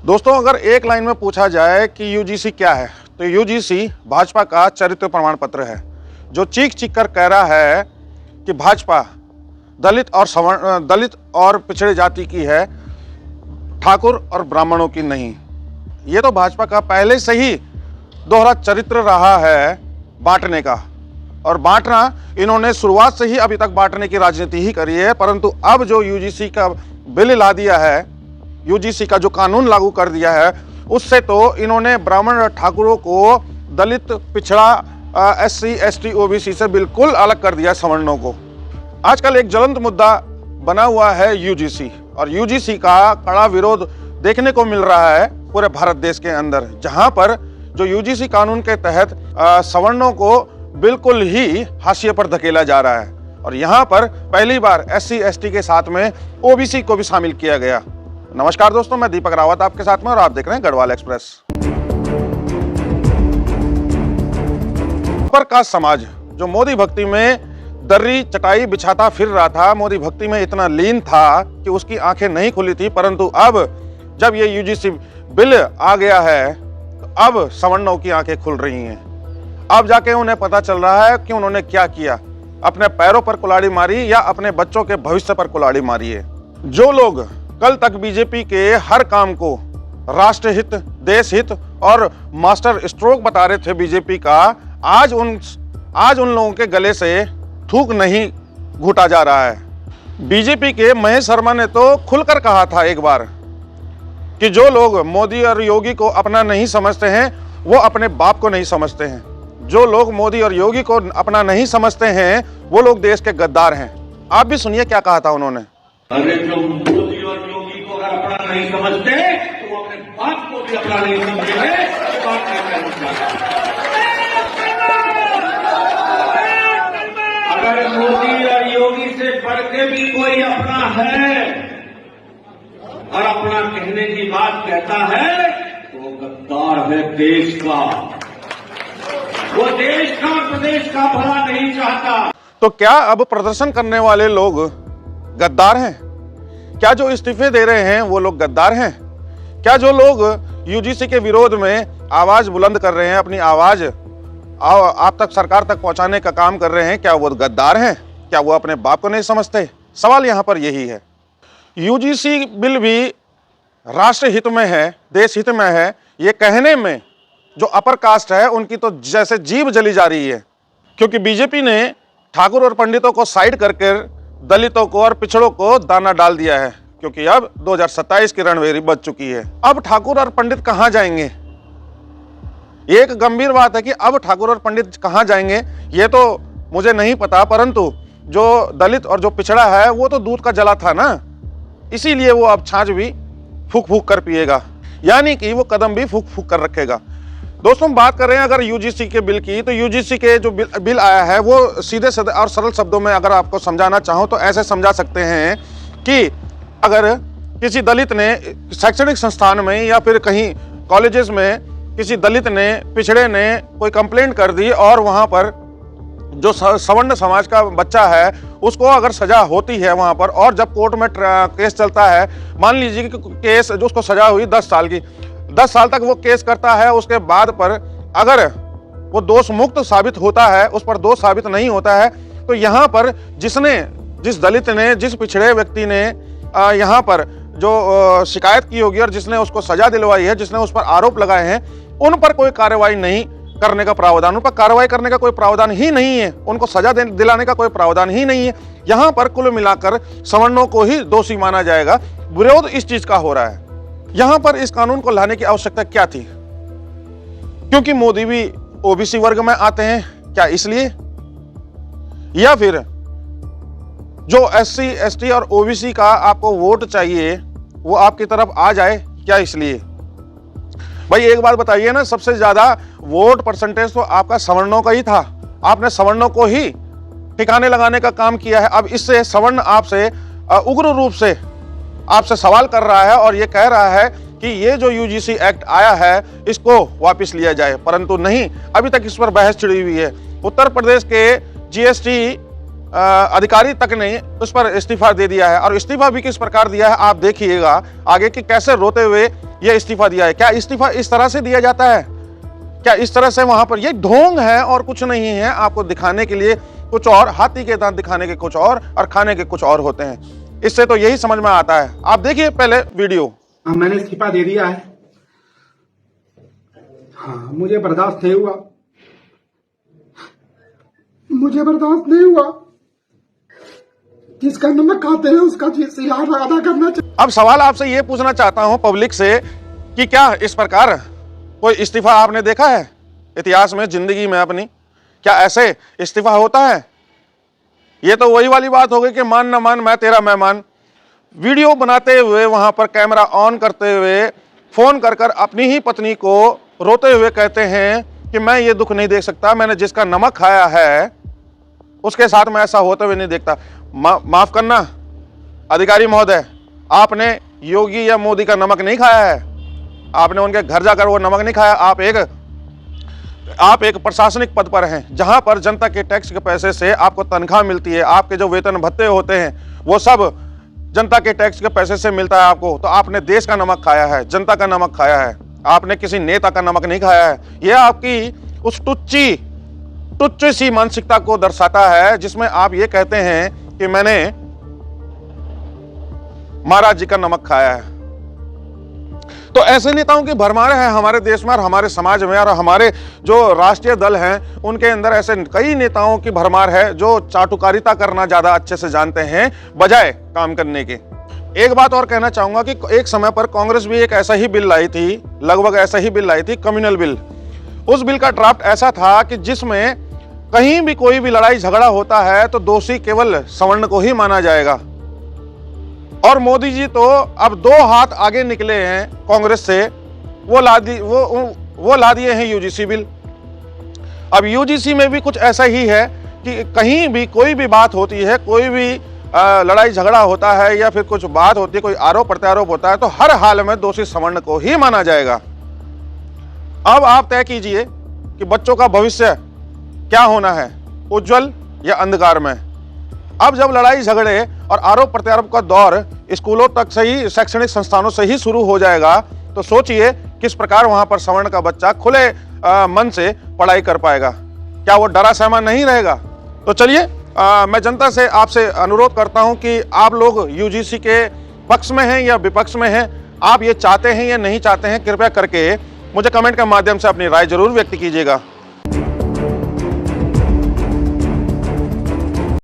दोस्तों, अगर एक लाइन में पूछा जाए कि यूजीसी क्या है, तो यूजीसी भाजपा का चरित्र प्रमाण पत्र है, जो चीख चीख कर कह रहा है कि भाजपा दलित और पिछड़े जाति की है, ठाकुर और ब्राह्मणों की नहीं। ये तो भाजपा का पहले से ही दोहरा चरित्र रहा है बांटने का, और बांटना इन्होंने शुरुआत से ही अभी तक बांटने की राजनीति ही करी है। परंतु अब जो यूजीसी का बिल ला दिया है, यूजीसी का जो कानून लागू कर दिया है, उससे तो इन्होंने ब्राह्मण और ठाकुरों को दलित, पिछड़ा, एससी, एसटी, ओबीसी से बिल्कुल अलग कर दिया सवर्णों को। आजकल एक ज्वलंत मुद्दा बना हुआ है यूजीसी, और यूजीसी का कड़ा विरोध देखने को मिल रहा है पूरे भारत देश के अंदर, जहां पर जो यूजीसी कानून के तहत सवर्णों को बिल्कुल ही हाशिए पर धकेला जा रहा है, और यहां पर पहली बार एससी, एसटी के साथ में ओबीसी को भी शामिल किया गया। नमस्कार दोस्तों, मैं दीपक रावत आपके साथ में, और आप देख रहे हैं गढ़वाल एक्सप्रेस। अपर कास्ट समाज जो मोदी भक्ति में दर्री चटाई बिछाता फिर रहा था, मोदी भक्ति में इतना लीन था कि उसकी आंखें नहीं खुली थी, परंतु अब जब ये यूजीसी बिल आ गया है तो अब सवर्णों की आंखें खुल रही हैं। अब जाके उन्हें पता चल रहा है कि उन्होंने क्या किया, अपने पैरों पर कुल्हाड़ी मारी या अपने बच्चों के भविष्य पर कुल्हाड़ी मारी है। जो लोग कल तक बीजेपी के हर काम को राष्ट्रहित, देश हित और मास्टर स्ट्रोक बता रहे थे बीजेपी का, आज उन लोगों के गले से थूक नहीं घूटा जा रहा है। बीजेपी के महेश शर्मा ने तो खुलकर कहा था एक बार कि जो लोग मोदी और योगी को अपना नहीं समझते हैं, वो अपने बाप को नहीं समझते हैं। जो लोग मोदी और योगी को अपना नहीं समझते हैं, वो लोग देश के गद्दार हैं। आप भी सुनिए क्या कहा था उन्होंने। अरे जो मोदी और योगी को अगर अपना नहीं समझते तो वो अपने बाप को भी अपना नहीं समझेंगे। अगर मोदी और योगी से बढ़ के भी कोई अपना है और अपना कहने की बात कहता है, तो वो गद्दार है देश का। वो देश का, प्रदेश का भला नहीं चाहता। तो क्या अब प्रदर्शन करने वाले लोग गद्दार हैं? क्या जो इस्तीफे दे रहे हैं वो लोग गद्दार हैं? क्या जो लोग यूजीसी के विरोध में आवाज बुलंद कर रहे हैं, अपनी आवाज आप तक, सरकार तक पहुंचाने का काम कर रहे हैं, क्या वो गद्दार हैं? क्या वो अपने बाप को नहीं समझते? सवाल यहां पर यही है। यूजीसी बिल भी राष्ट्र हित में है, देश हित में है, ये कहने में जो अपर कास्ट है उनकी तो जैसे जीभ जली जा रही है, क्योंकि बीजेपी ने ठाकुर और पंडितों को साइड करके दलितों को और पिछड़ों को दाना डाल दिया है, क्योंकि अब 2027 की रणभेरी बज चुकी है। अब ठाकुर और पंडित कहां जाएंगे? एक गंभीर बात है कि अब ठाकुर और पंडित कहां जाएंगे ये तो मुझे नहीं पता, परंतु जो दलित और जो पिछड़ा है वो तो दूध का जला था ना, इसीलिए वो अब छाछ भी फूक फूक कर पिएगा, यानी कि वो कदम भी फूक फूक कर रखेगा। दोस्तों, बात कर रहे हैं अगर यूजीसी के बिल की, तो यूजीसी के जो बिल आया है वो सीधे साधे और सरल शब्दों में अगर आपको समझाना चाहूँ तो ऐसे समझा सकते हैं कि अगर किसी दलित ने शैक्षणिक संस्थान में या फिर कहीं कॉलेजेस में किसी दलित ने, पिछड़े ने कोई कंप्लेंट कर दी, और वहाँ पर जो सवर्ण समाज का बच्चा है उसको अगर सजा होती है वहाँ पर, और जब कोर्ट में केस चलता है, मान लीजिए कि केस जो उसको सजा हुई 10 साल की, 10 साल तक वो केस करता है, उसके बाद पर अगर वो दोष मुक्त साबित होता है, उस पर दोष साबित नहीं होता है, तो यहाँ पर जिस दलित ने, जिस पिछड़े व्यक्ति ने यहाँ पर जो शिकायत की होगी और जिसने उसको सजा दिलवाई है, जिसने उस पर आरोप लगाए हैं, उन पर कोई कार्रवाई नहीं करने का प्रावधान, उन पर कार्रवाई करने का कोई प्रावधान ही नहीं है, उनको सजा दिलाने का कोई प्रावधान ही नहीं है। यहाँ पर कुल मिलाकर सवर्णों को ही दोषी माना जाएगा। विरोध इस चीज का हो रहा है। यहाँ पर इस कानून को लाने की आवश्यकता क्या थी? क्योंकि मोदी भी ओबीसी वर्ग में आते हैं क्या, इसलिए? या फिर जो एससी, एसटी और ओबीसी का आपको वोट चाहिए वो आपकी तरफ आ जाए क्या, इसलिए? भाई एक बात बताइए ना, सबसे ज्यादा वोट परसेंटेज तो आपका सवर्णों का ही था, आपने सवर्णों को ही ठिकाने लगाने का काम किया है। अब इससे सवर्ण आपसे उग्र रूप से आपसे सवाल कर रहा है और ये कह रहा है कि ये जो यूजीसी एक्ट आया है इसको वापस लिया जाए, परंतु नहीं, अभी तक इस पर बहस छिड़ी हुई है। उत्तर प्रदेश के जीएसटी अधिकारी तक ने उस पर इस्तीफा दे दिया है, और इस्तीफा भी किस प्रकार दिया है आप देखिएगा आगे कि कैसे रोते हुए ये इस्तीफा दिया है। क्या इस्तीफा इस तरह से दिया जाता है? क्या इस तरह से वहां पर ये ढोंग है और कुछ नहीं है? आपको दिखाने के लिए कुछ और, हाथी के दांत दिखाने के कुछ और खाने के कुछ और होते हैं। इससे तो यही समझ में आता है। आप देखिए पहले वीडियो। मैंने इस्तीफा दे दिया है। हाँ, मुझे बर्दाश्त नहीं हुआ, मुझे बर्दाश्त नहीं हुआ। जिसका नमक खाते हैं उसका जियार अदा करना चाहिए। अब सवाल आपसे ये पूछना चाहता हूं पब्लिक से कि क्या इस प्रकार कोई इस्तीफा आपने देखा है इतिहास में, जिंदगी में अपनी? क्या ऐसे इस्तीफा होता है? ये तो वही वाली बात हो गई कि मान ना मान मैं तेरा मेहमान। वीडियो बनाते हुए वहां पर कैमरा ऑन करते हुए फोन कर कर अपनी ही पत्नी को रोते हुए कहते हैं कि मैं ये दुख नहीं देख सकता, मैंने जिसका नमक खाया है उसके साथ मैं ऐसा होते हुए नहीं देखता। माफ करना अधिकारी महोदय, आपने योगी या मोदी का नमक नहीं खाया है, आपने उनके घर जाकर वो नमक नहीं खाया। आप एक प्रशासनिक पद पर हैं जहां पर जनता के टैक्स के पैसे से आपको तनख्वाह मिलती है, आपके जो वेतन भत्ते होते हैं वो सब जनता के टैक्स के पैसे से मिलता है आपको। तो आपने देश का नमक खाया है, जनता का नमक खाया है, आपने किसी नेता का नमक नहीं खाया है। यह आपकी उस टुच्ची सी मानसिकता को दर्शाता है जिसमें आप ये कहते हैं कि मैंने महाराज जी का नमक खाया है। तो ऐसे नेताओं की भरमार है हमारे देश में और हमारे समाज में, और हमारे जो राष्ट्रीय दल हैं उनके अंदर ऐसे कई नेताओं की भरमार है जो चाटुकारिता करना ज्यादा अच्छे से जानते हैं बजाय काम करने के। एक बात और कहना चाहूंगा कि एक समय पर कांग्रेस भी एक ऐसा ही बिल लाई थी, लगभग ऐसा ही बिल लाई थी, कम्युनल बिल। उस बिल का ड्राफ्ट ऐसा था कि जिसमें कहीं भी कोई भी लड़ाई झगड़ा होता है तो दोषी केवल सवर्ण को ही माना जाएगा। और मोदी जी तो अब 2 हाथ आगे निकले हैं कांग्रेस से, वो ला दिए हैं यूजीसी बिल। अब यूजीसी में भी कुछ ऐसा ही है कि कहीं भी कोई भी बात होती है, कोई भी लड़ाई झगड़ा होता है या फिर कुछ बात होती है, कोई आरोप प्रत्यारोप होता है तो हर हाल में दोषी सवर्ण को ही माना जाएगा। अब आप तय कीजिए कि बच्चों का भविष्य क्या होना है, उज्जवल या अंधकार में। अब जब लड़ाई झगड़े और आरोप प्रत्यारोप का दौर स्कूलों तक से ही, शैक्षणिक संस्थानों से ही शुरू हो जाएगा तो सोचिए किस प्रकार वहां पर सवर्ण का बच्चा खुले मन से पढ़ाई कर पाएगा। क्या वो डरा सहमा नहीं रहेगा? तो चलिए मैं जनता से आपसे अनुरोध करता हूं कि आप लोग यूजीसी के पक्ष में हैं या विपक्ष में हैं, आप ये चाहते हैं या नहीं चाहते हैं, कृपया करके मुझे कमेंट के माध्यम से अपनी राय जरूर व्यक्त कीजिएगा।